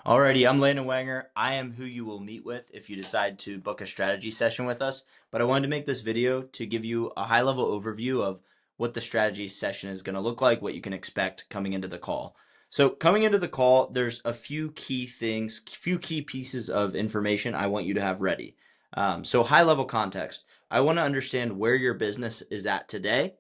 Alrighty, I'm Landon Wanger. I am who you will meet with if you decide to book a strategy session with us. But I wanted to make this video to give you a high level overview of what the strategy session is going to look like, what you can expect coming into the call. So coming into the call, there's a few key things, few key pieces of information I want you to have ready. So high level context. I want to understand where your business is at today,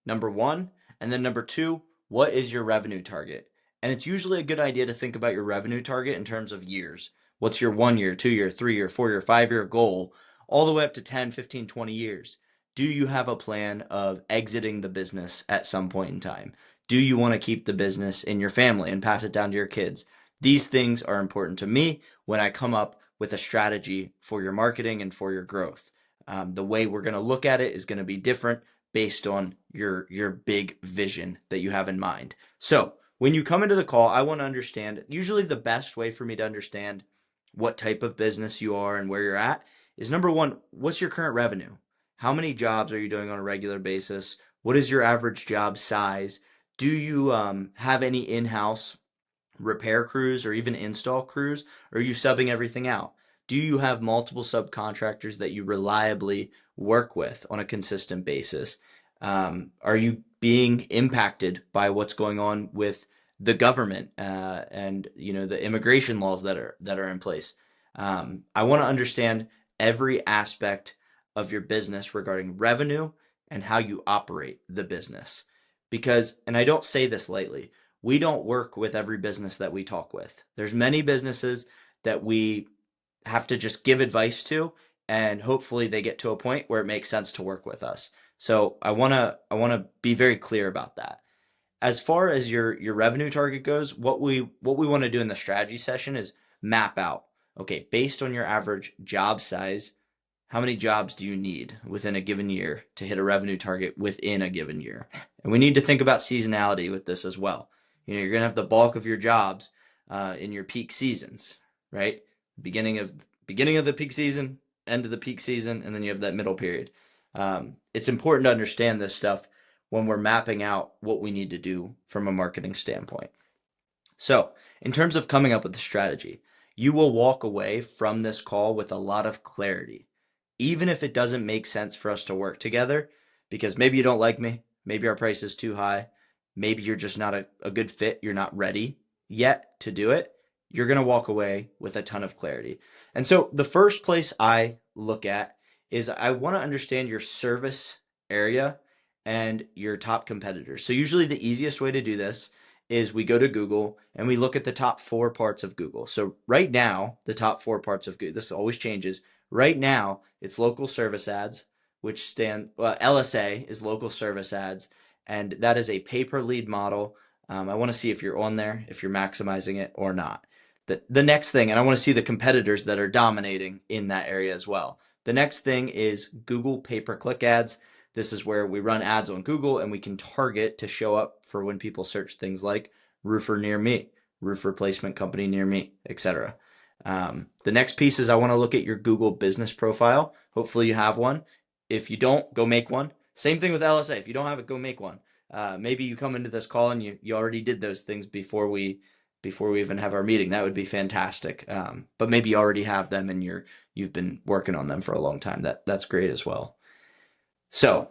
number one. And then number two, what is your revenue target? And it's usually a good idea to think about your revenue target in terms of years. What's your 1 year, 2 year, 3 year, 4 year, 5 year goal, all the way up to 10, 15, 20 years? Do you have a plan of exiting the business at some point in time? Do you want to keep the business in your family and pass it down to your kids? These things are important to me when I come up with a strategy for your marketing and for your growth. The way we're going to look at it is going to be different based on your big vision that you have in mind. So when you come into the call, I want to understand, usually the best way for me to understand what type of business you are and where you're at is number one, what's your current revenue? How many jobs are you doing on a regular basis? What is your average job size? Do you have any in-house repair crews or even install crews? Or are you subbing everything out? Do you have multiple subcontractors that you reliably work with on a consistent basis? Are you being impacted by what's going on with the government and the immigration laws that are in place? I want to understand every aspect of your business regarding revenue and how you operate the business. Because, and I don't say this lightly, we don't work with every business that we talk with. There's many businesses that we have to just give advice to, and hopefully they get to a point where it makes sense to work with us. So I want to be very clear about that. As far as your revenue target goes, what we want to do in the strategy session is map out, okay, based on your average job size, how many jobs do you need within a given year to hit a revenue target within a given year? And we need to think about seasonality with this as well. You're going to have the bulk of your jobs in your peak seasons, right? Beginning of the peak season, end of the peak season, and then you have that middle period. It's important to understand this stuff when we're mapping out what we need to do from a marketing standpoint. So, in terms of coming up with the strategy, you will walk away from this call with a lot of clarity, even if it doesn't make sense for us to work together, because maybe you don't like me, maybe our price is too high, maybe you're just not a good fit, you're not ready yet to do it. You're going to walk away with a ton of clarity. And so the first place I look at is I want to understand your service area and your top competitors. So usually the easiest way to do this is we go to Google and we look at the top 4 parts of Google. So right now, the top 4 parts of Google, this always changes. Right now, it's local service ads, which LSA is local service ads, and that is a pay-per-lead model. I want to see if you're on there, if you're maximizing it or not. The next thing, and I want to see the competitors that are dominating in that area as well. The next thing is Google pay-per-click ads. This is where we run ads on Google and we can target to show up for when people search things like roofer near me, roof replacement company near me, etc. The next piece is I want to look at your Google business profile. Hopefully you have one. If you don't, go make one. Same thing with LSA. If you don't have it, go make one. Maybe you come into this call and you already did those things before we even have our meeting. That would be fantastic. But maybe you already have them and you've been working on them for a long time. That's great as well. So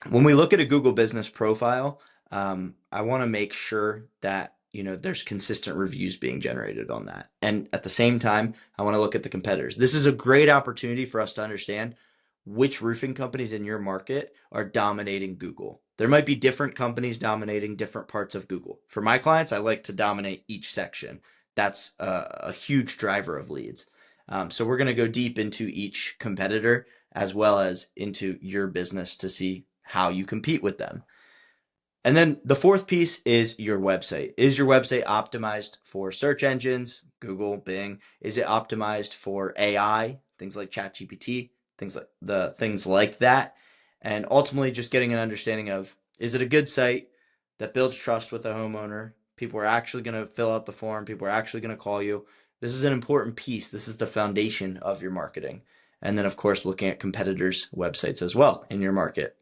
when we look at a Google business profile, I want to make sure that there's consistent reviews being generated on that. And at the same time, I want to look at the competitors. This is a great opportunity for us to understand which roofing companies in your market are dominating Google. There might be different companies dominating different parts of Google. For my clients, I like to dominate each section. That's a huge driver of leads. So we're going to go deep into each competitor as well as into your business to see how you compete with them. And then the fourth piece is your website. Is your website optimized for search engines, Google, Bing? Is it optimized for AI, things like ChatGPT, things like that? And ultimately just getting an understanding of, is it a good site that builds trust with the homeowner? People are actually going to fill out the form. People are actually going to call you. This is an important piece. This is the foundation of your marketing. And then, of course, looking at competitors' websites as well in your market.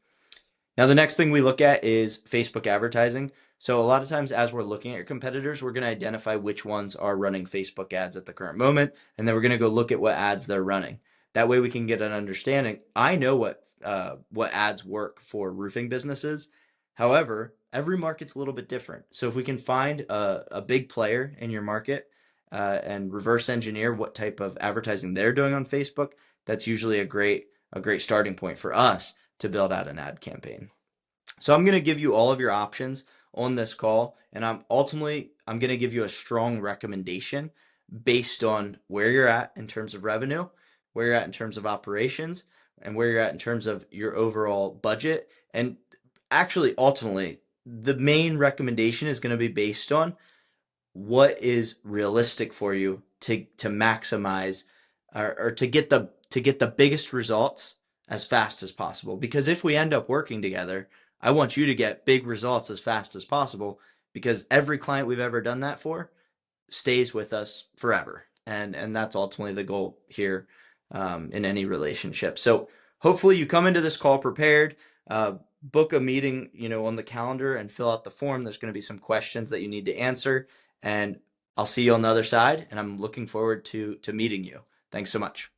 Now, the next thing we look at is Facebook advertising. So a lot of times as we're looking at your competitors, we're going to identify which ones are running Facebook ads at the current moment, and then we're going to go look at what ads they're running. That way we can get an understanding. I know what ads work for roofing businesses. However, every market's a little bit different. So if we can find a big player in your market and reverse engineer what type of advertising they're doing on Facebook, that's usually a great starting point for us to build out an ad campaign. So I'm going to give you all of your options on this call, and I'm going to give you a strong recommendation based on where you're at in terms of revenue, where you're at in terms of operations, and where you're at in terms of your overall budget. And actually, ultimately, the main recommendation is going to be based on what is realistic for you to maximize or to get the biggest results as fast as possible. Because if we end up working together, I want you to get big results as fast as possible, because every client we've ever done that for stays with us forever. And that's ultimately the goal here in any relationship. So hopefully you come into this call prepared. Book a meeting, on the calendar and fill out the form. There's going to be some questions that you need to answer, and I'll see you on the other side. And I'm looking forward to meeting you. Thanks so much.